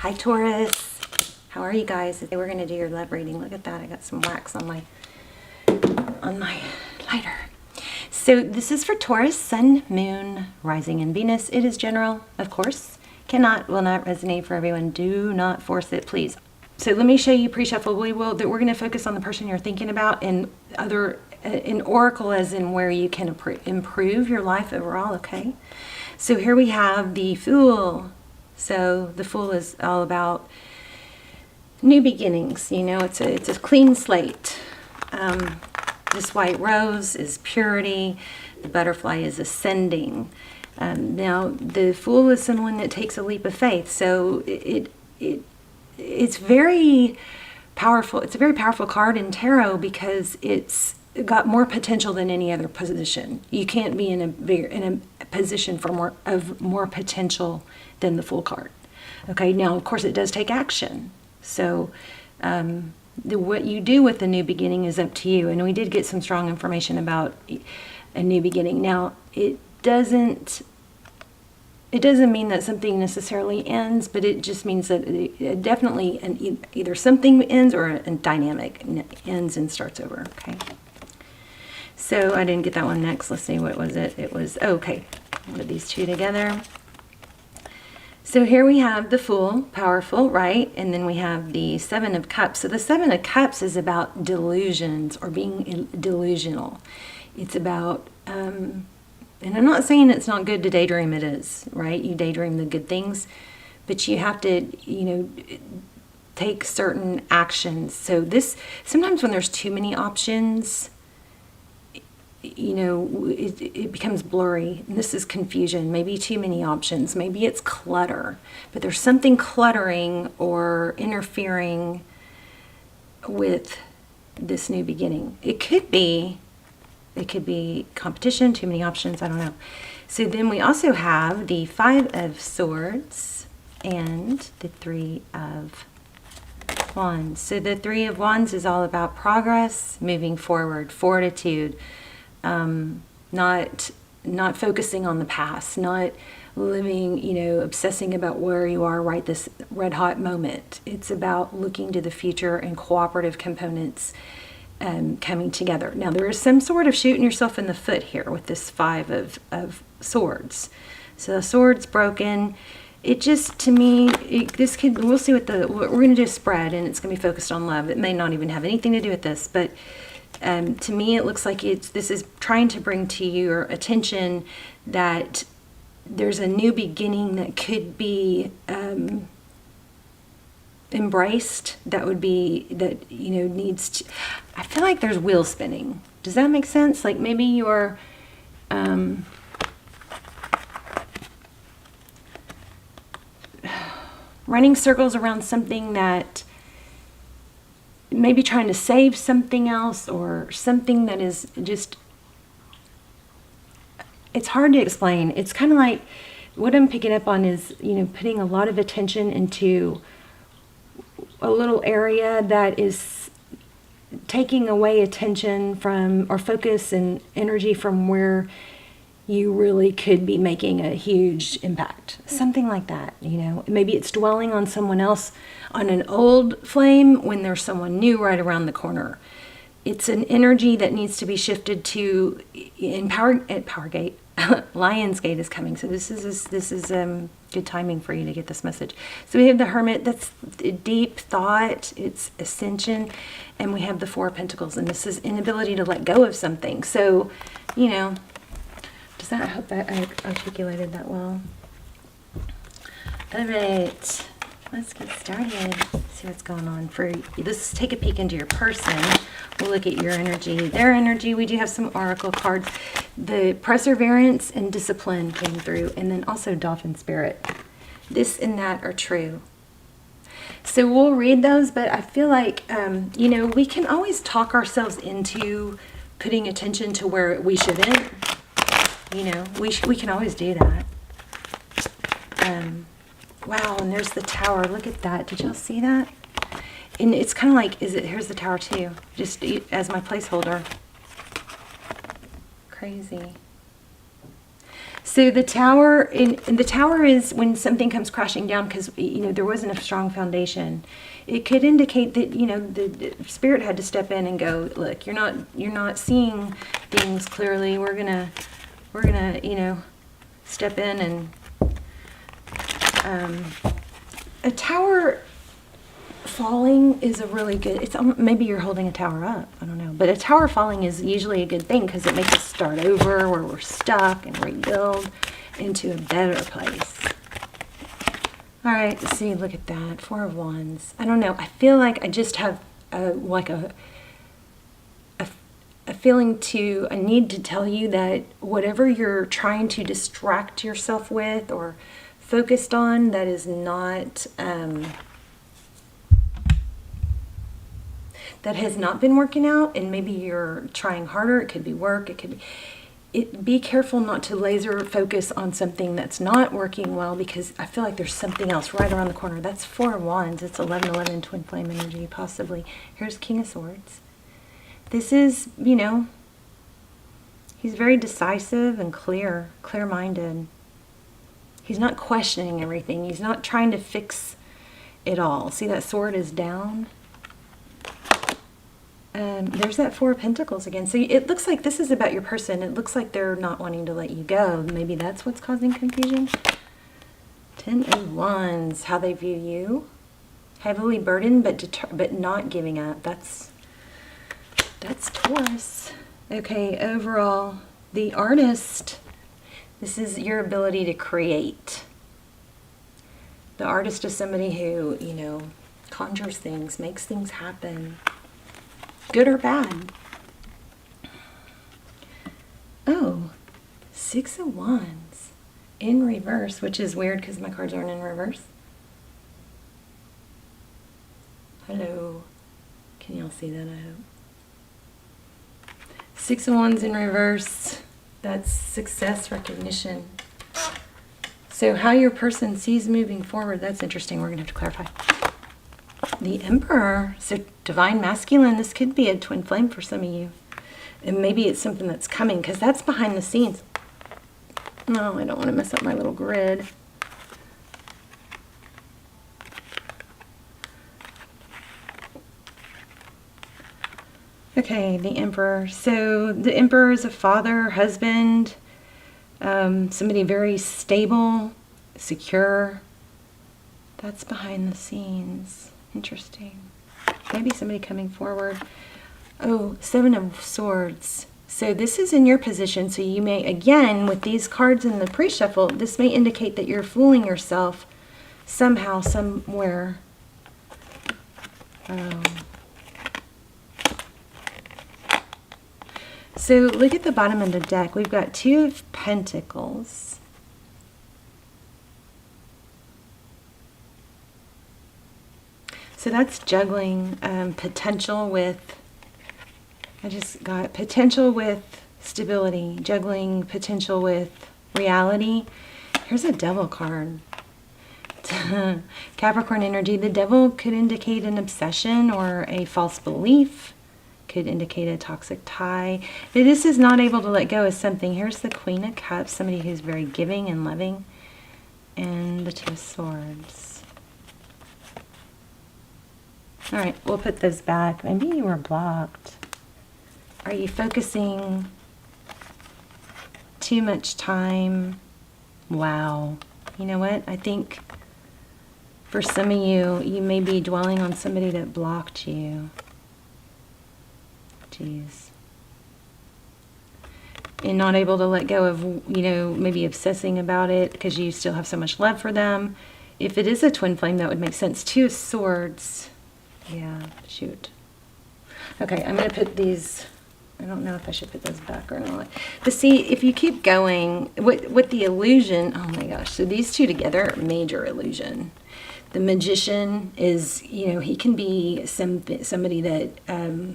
Hi Taurus, how are you guys? Today we're going to do your love reading. Look at that, I got some wax on my lighter. So this is for Taurus, Sun, Moon, Rising, and Venus. It is general, of course. Will not resonate for everyone. Do not force it, please. So let me show you pre-shuffle. We're going to focus on the person you're thinking about, and in Oracle as in where you can improve your life overall, okay? So here we have the Fool. So the Fool is all about new beginnings. You know, it's a clean slate. This white rose is purity. The butterfly is ascending. Now the Fool is someone that takes a leap of faith. So it's very powerful. It's a very powerful card in tarot because it's got more potential than any other position. You can't be in a position for more potential than the Fool card. Okay, now of course it does take action. So what you do with the new beginning is up to you. And we did get some strong information about a new beginning. Now it doesn't mean that something necessarily ends, but it just means that it definitely either something ends or a dynamic ends and starts over. Okay. So I didn't get that one next. Let's see, what was it? It was, okay, I'll put these two together. So here we have the Fool, powerful, right? And then we have the Seven of Cups. So the Seven of Cups is about delusions or being delusional. It's about, and I'm not saying it's not good to daydream, it is, right? You daydream the good things, but you have to, take certain actions. So sometimes when there's too many options, it becomes blurry. And this is confusion, maybe too many options, maybe it's clutter, but there's something cluttering or interfering with this new beginning. It could be competition, too many options, I don't know. So then we also have the Five of Swords and the Three of Wands. So the Three of Wands is all about progress, moving forward, fortitude, not focusing on the past, not living, obsessing about where you are right this red hot moment. It's about looking to the future and cooperative components coming together. Now there is some sort of shooting yourself in the foot here with this Five of Swords. So the sword's broken. It just, to me, we'll see what we're going to do a spread, and it's going to be focused on love. It may not even have anything to do with this, but to me it looks like this is trying to bring to your attention that there's a new beginning that could be embraced, needs to, I feel like there's wheel spinning. Does that make sense? Like maybe you're running circles around something that maybe trying to save something else, or something that is just, it's hard to explain. It's kind of like what I'm picking up on is, putting a lot of attention into a little area that is taking away attention from, or focus and energy from where you really could be making a huge impact. Something like that, Maybe it's dwelling on someone else, on an old flame, when there's someone new right around the corner. It's an energy that needs to be shifted to, at Powergate. Lionsgate is coming, so this is good timing for you to get this message. So we have the Hermit, that's deep thought, it's ascension, and we have the Four of Pentacles, and this is inability to let go of something. So, I hope I articulated that well. All right, let's get started. See what's going on for you. Let's take a peek into your person. We'll look at your energy, their energy. We do have some oracle cards. The Perseverance and Discipline came through, and then also Dolphin Spirit. This and that are true. So we'll read those, but I feel like, we can always talk ourselves into putting attention to where we shouldn't. We can always do that. Wow, and there's the Tower. Look at that. Did y'all see that? And it's kind of like, here's the Tower too, just as my placeholder. Crazy. So the tower, and the tower is when something comes crashing down because, there wasn't a strong foundation. It could indicate that, the spirit had to step in and go, look, you're not seeing things clearly. We're gonna, step in and, a tower falling is a really good, maybe you're holding a tower up, I don't know, but a tower falling is usually a good thing because it makes us start over where we're stuck and rebuild into a better place. All right, let's see, look at that, 4 of Wands. I don't know, I feel like I just have a feeling a need to tell you that whatever you're trying to distract yourself with or focused on that is not, that has not been working out, and maybe you're trying harder. It could be work. It could be. Be careful not to laser focus on something that's not working well, because I feel like there's something else right around the corner. That's 4 of Wands. It's 11-11 twin flame energy, possibly. Here's King of Swords. This is, he's very decisive and clear-minded. He's not questioning everything. He's not trying to fix it all. See, that sword is down. There's that 4 of Pentacles again. So it looks like this is about your person. It looks like they're not wanting to let you go. Maybe that's what's causing confusion. 10 of Wands, how they view you. Heavily burdened, but not giving up. That's Taurus. Okay, overall, the artist. This is your ability to create. The artist is somebody who, conjures things, makes things happen. Good or bad. Oh, 6 of Wands in reverse, which is weird because my cards aren't in reverse. Hello. Can y'all see that, I hope? 6 of Wands in reverse. That's success, recognition. So how your person sees moving forward, that's interesting. We're going to have to clarify. The Emperor, so divine masculine, this could be a twin flame for some of you. And maybe it's something that's coming, because that's behind the scenes. No, I don't want to mess up my little grid. Okay, the Emperor. So the Emperor is a father, husband, somebody very stable, secure. That's behind the scenes. Interesting. Maybe somebody coming forward. Oh, 7 of Swords. So this is in your position. So you may, again, with these cards in the pre-shuffle, this may indicate that you're fooling yourself somehow, somewhere. So look at the bottom of the deck. We've got 2 of Pentacles. So that's juggling potential with, I just got potential with stability, juggling potential with reality. Here's a Devil card. Capricorn energy. The Devil could indicate an obsession or a false belief. Could indicate a toxic tie. But this is not able to let go of something. Here's the Queen of Cups, somebody who's very giving and loving. And the 2 of Swords. All right, we'll put those back. Maybe you were blocked. Are you focusing too much time? Wow. You know what? I think for some of you, you may be dwelling on somebody that blocked you. Jeez. And not able to let go of, maybe obsessing about it because you still have so much love for them. If it is a twin flame, that would make sense. 2 of Swords. Yeah, shoot. Okay, I'm going to put these, I don't know if I should put those back or not. But see, if you keep going, with the illusion, oh my gosh, so these 2 together, major illusion. The Magician is, he can be somebody that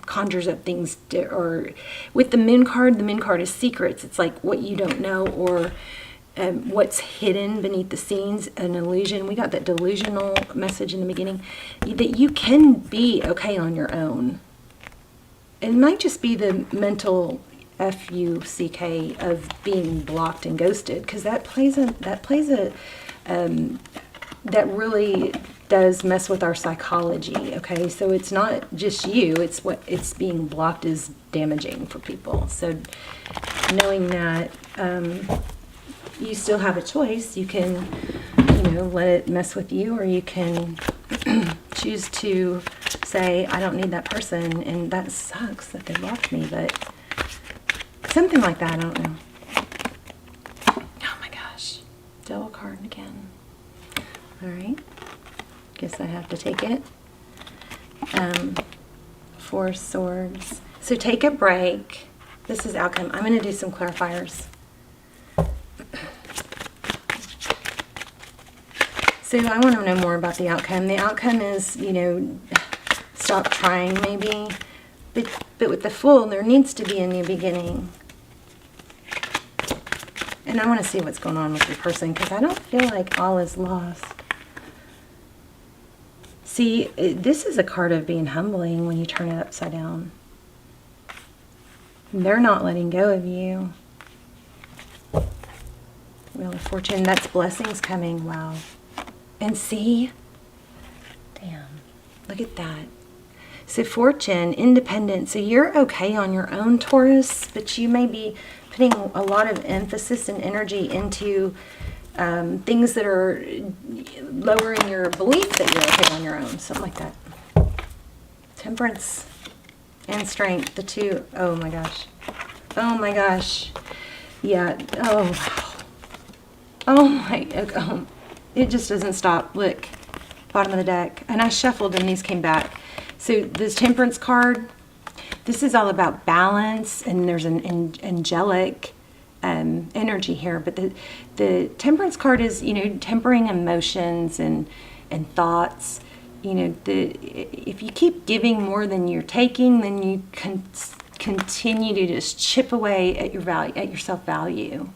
conjures up things, or with the Moon card is secrets. It's like what you don't know, or what's hidden beneath the scenes, an illusion. We got that delusional message in the beginning, that you can be okay on your own. It might just be the mental F-U-C-K, of being blocked and ghosted, because that really does mess with our psychology. Okay, so it's not just you, it's being blocked is damaging for people. So knowing that, you still have a choice. You can, let it mess with you, or you can choose to say, I don't need that person, and that sucks that they blocked me, but something like that, I don't know. Oh my gosh, Devil card again. All right, guess I have to take it. Four Swords. So take a break. This is outcome. I'm going to do some clarifiers. So I want to know more about the outcome. The outcome is, stop trying maybe. But with the Fool, there needs to be a new beginning. And I want to see what's going on with your person, because I don't feel like all is lost. See, this is a card of being humbling when you turn it upside down. They're not letting go of you. Wheel of Fortune, that's blessings coming. Wow. And see? Damn. Look at that. So Fortune, independent. So you're okay on your own, Taurus, but you may be putting a lot of emphasis and energy into things that are lowering your belief that you're okay on your own. Something like that. Temperance and Strength, the two. Oh my gosh. Oh my gosh. Yeah. Oh, wow. Oh my. Oh. It just doesn't stop. Look, bottom of the deck. And I shuffled and these came back. So this Temperance card, this is all about balance, and there's an angelic energy here. But the Temperance card is, tempering emotions and thoughts. If you keep giving more than you're taking, then you can continue to just chip away at your value, at your self-value.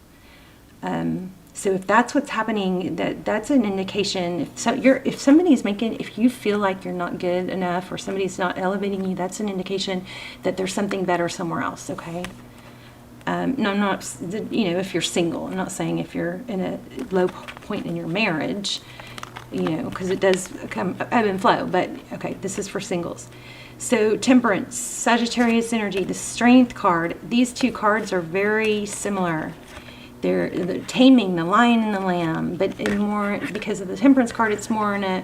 So if that's what's happening, that's an indication. If you feel like you're not good enough, or somebody's not elevating you, that's an indication that there's something better somewhere else. Okay. No, I'm not. If you're single, I'm not saying if you're in a low point in your marriage, because it does come ebb and flow. But okay, this is for singles. So Temperance, Sagittarius energy, the Strength card. These two cards are very similar. They're taming the lion and the lamb, but more because of the Temperance card, it's more in a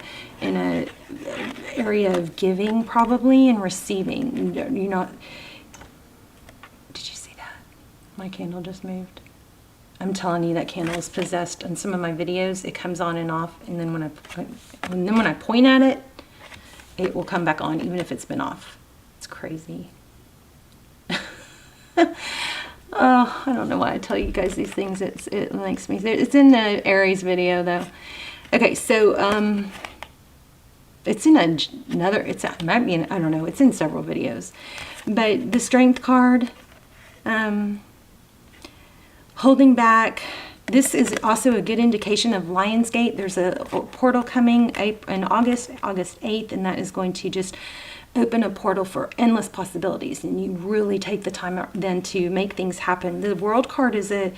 area of giving probably and receiving. You're not. Did you see that? My candle just moved. I'm telling you, that candle is possessed. In some of my videos, it comes on and off, and then when I point at it, it will come back on, even if it's been off. It's crazy. Oh, I don't know why I tell you guys these things. It makes me. It's in the Aries video though. Okay, so it's in another. It might be in. I don't know. It's in several videos, but the Strength card, holding back. This is also a good indication of Lionsgate. There's a portal coming in August 8th, and that is going to just open a portal for endless possibilities, and you really take the time then to make things happen. The World card is a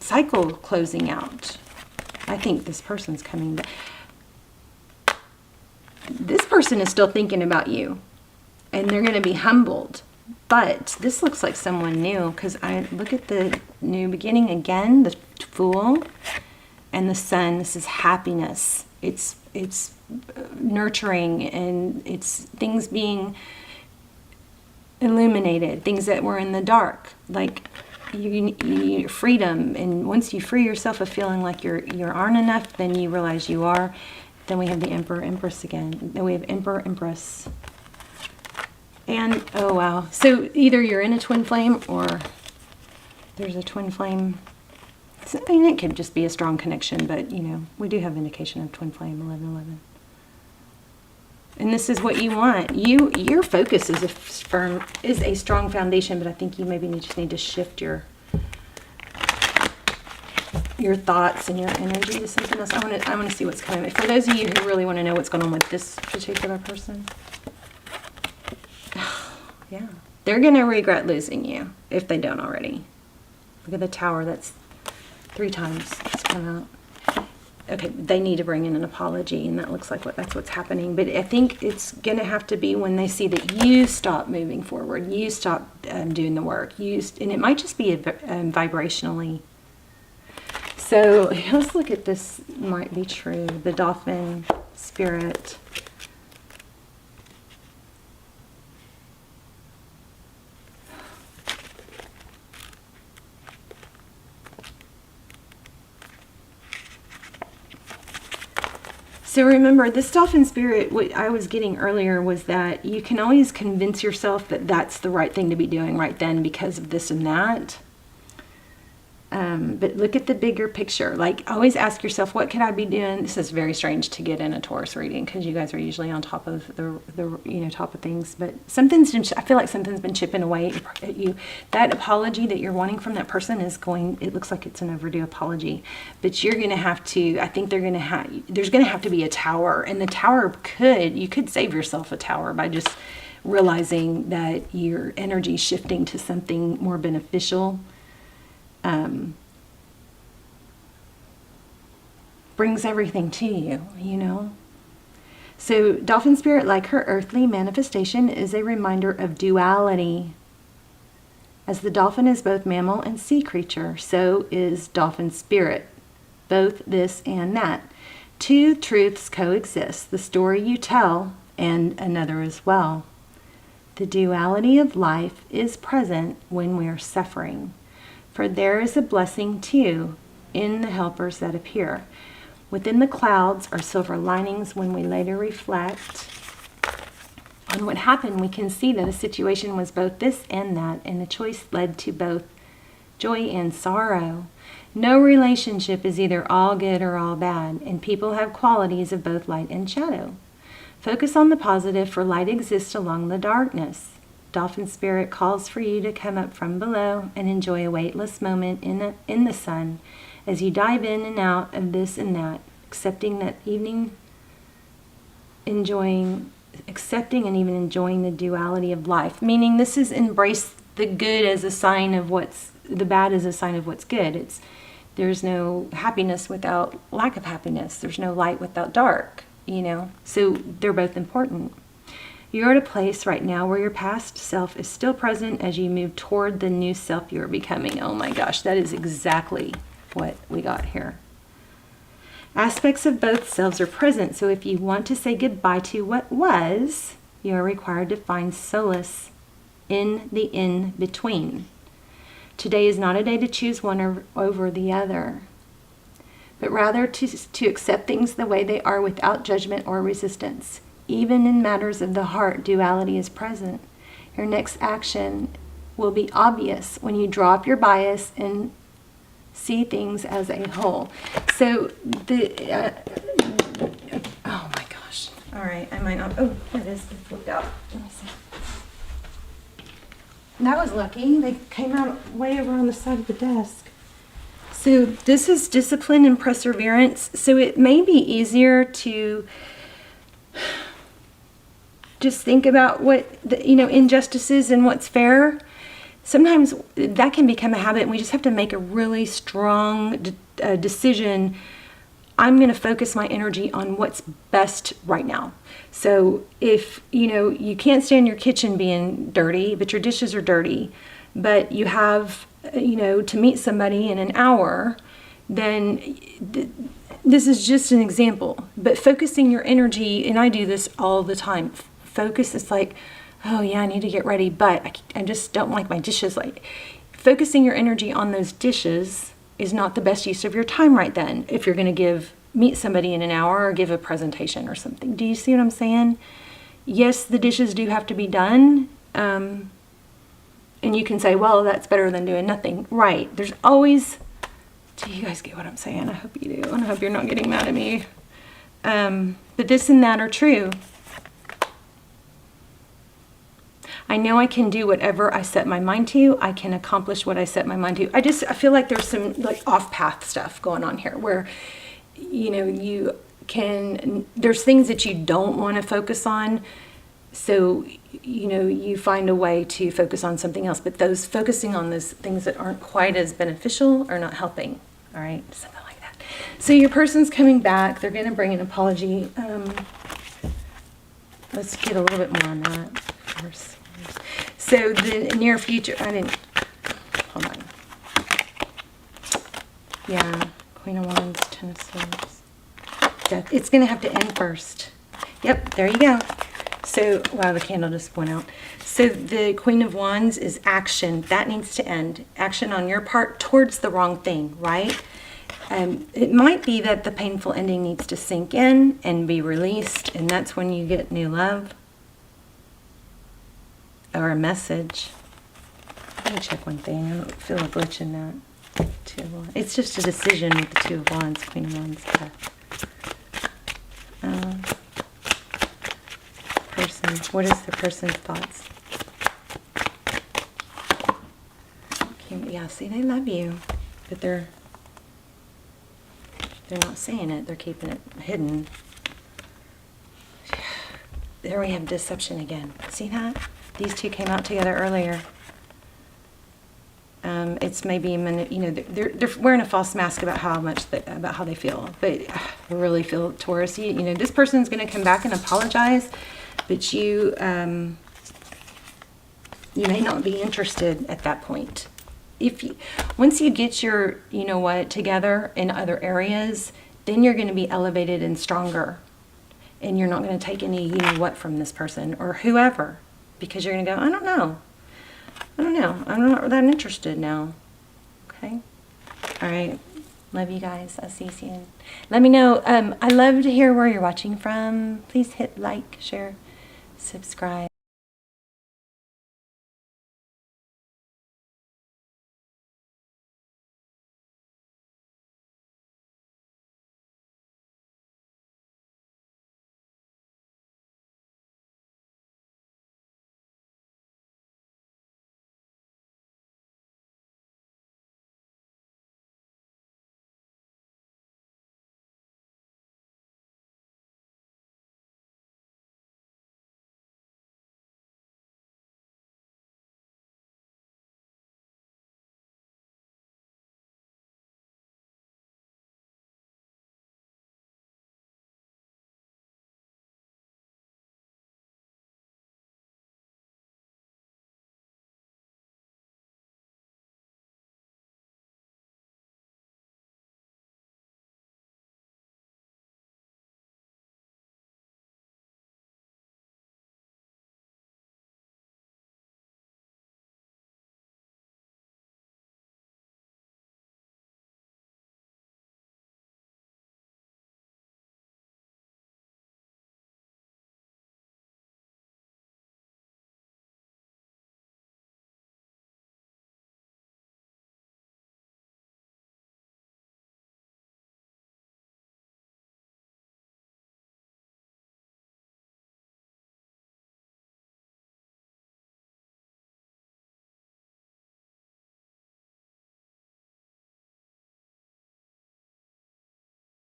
cycle closing out. I think this person's coming back. This person is still thinking about you, and they're going to be humbled. But this looks like someone new, because I look at the new beginning again, the Fool and the Sun. This is happiness. It's nurturing, and it's things being illuminated, things that were in the dark, like you need freedom. And once you free yourself of feeling like you aren't enough, then you realize you are. Then we have the Emperor, Empress again. Then we have Emperor, Empress. And, oh wow. So either you're in a twin flame, or there's a twin flame. I mean, it could just be a strong connection, but, we do have indication of twin flame, 1111. And this is what you want. Your focus is a strong foundation, but I think you maybe just need to shift your thoughts and your energy to something else. I want to see what's coming. For those of you who really want to know what's going on with this particular person. Yeah. They're going to regret losing you if they don't already. Look at the Tower. That's 3 times it's come out. Okay, they need to bring in an apology, and that looks like that's what's happening. But I think it's going to have to be when they see that you stop moving forward, you stop doing the work, and it might just be vibrationally. So let's look at this. Might be true. The Dolphin spirit. So remember, this Dolphin spirit, what I was getting earlier was that you can always convince yourself that that's the right thing to be doing right then because of this and that. But look at the bigger picture. Like, always ask yourself, what could I be doing? This is very strange to get in a Taurus reading because you guys are usually on top of the top of things. But I feel like something's been chipping away at you. That apology that you're wanting from that person it looks like it's an overdue apology. But you're going to have to, I think there's going to have to be a tower. And the tower you could save yourself a tower by just realizing that your energy is shifting to something more beneficial. Brings everything to you, you know. So Dolphin spirit, like her earthly manifestation, is a reminder of duality. As the dolphin is both mammal and sea creature, so is Dolphin spirit, both this and that. 2 truths coexist, the story you tell and another as well. The duality of life is present when we are suffering. For there is a blessing too in the helpers that appear. Within the clouds are silver linings. When we later reflect on what happened, we can see that a situation was both this and that, and the choice led to both joy and sorrow. No relationship is either all good or all bad, and people have qualities of both light and shadow. Focus on the positive, for light exists along the darkness. Dolphin spirit calls for you to come up from below and enjoy a weightless moment in the sun as you dive in and out of this and that, accepting and even enjoying the duality of life. Meaning, this is embrace the good as a sign of the bad as a sign of what's good. There's no happiness without lack of happiness. There's no light without dark, you know. So they're both important. You're at a place right now where your past self is still present as you move toward the new self you're becoming. Oh my gosh, that is exactly what we got here. Aspects of both selves are present, so if you want to say goodbye to what was, you are required to find solace in the in-between. Today is not a day to choose one over the other, but rather to accept things the way they are without judgment or resistance. Even in matters of the heart, duality is present. Your next action will be obvious when you drop your bias and see things as a whole. So oh my gosh. All right, I might not. Oh, here it is. It flipped out. Let me see. That was lucky. They came out way over on the side of the desk. So this is discipline and perseverance. So it may be easier to just think about what injustices and what's fair. Sometimes that can become a habit, and we just have to make a really strong decision. I'm going to focus my energy on what's best right now. So if, you can't stand your kitchen being dirty, but your dishes are dirty, but you have, to meet somebody in an hour, then this is just an example. But focusing your energy, and I do this all the time, focus is like, oh yeah, I need to get ready, but I just don't like my dishes. Like, focusing your energy on those dishes is not the best use of your time right then if you're going to meet somebody in an hour or give a presentation or something. Do you see what I'm saying? Yes, the dishes do have to be done, and you can say, well, that's better than doing nothing. Right. There's always, do you guys get what I'm saying? I hope you do, and I hope you're not getting mad at me. But this and that are true. I know I can do whatever I set my mind to. I can accomplish what I set my mind to. I feel like there's some off-path stuff going on here where, there's things that you don't want to focus on. So, you know, you find a way to focus on something else, but those focusing on those things that aren't quite as beneficial are not helping. All right, something like that. So your person's coming back. They're going to bring an apology. Let's get a little bit more on that first. So the near future, hold on. Yeah, Queen of Wands, Ten of Swords. Death. It's going to have to end first. Yep, there you go. So, wow, the candle just went out. So the Queen of Wands is action. That needs to end. Action on your part towards the wrong thing, right? It might be that the painful ending needs to sink in and be released, and that's when you get new love or a message. Let me check one thing. I don't feel a glitch in that. Two of Wands. It's just a decision with the Two of Wands, Queen of Wands. Person. What is the person's thoughts? Yeah, see, they love you, but they're not saying it. They're keeping it hidden. There we have deception again. See that? These two came out together earlier. It's maybe, you know, they're wearing a false mask about how they feel. But I really feel, Taurus, you know, this person's going to come back and apologize, but you may not be interested at that point. Once you get your, you know what, together in other areas, then you're going to be elevated and stronger. And you're not going to take any, you know what, from this person or whoever. Because you're going to go, I don't know. I'm not that interested now. Okay? All right. Love you guys. I'll see you soon. Let me know. I love to hear where you're watching from. Please hit like, share, subscribe.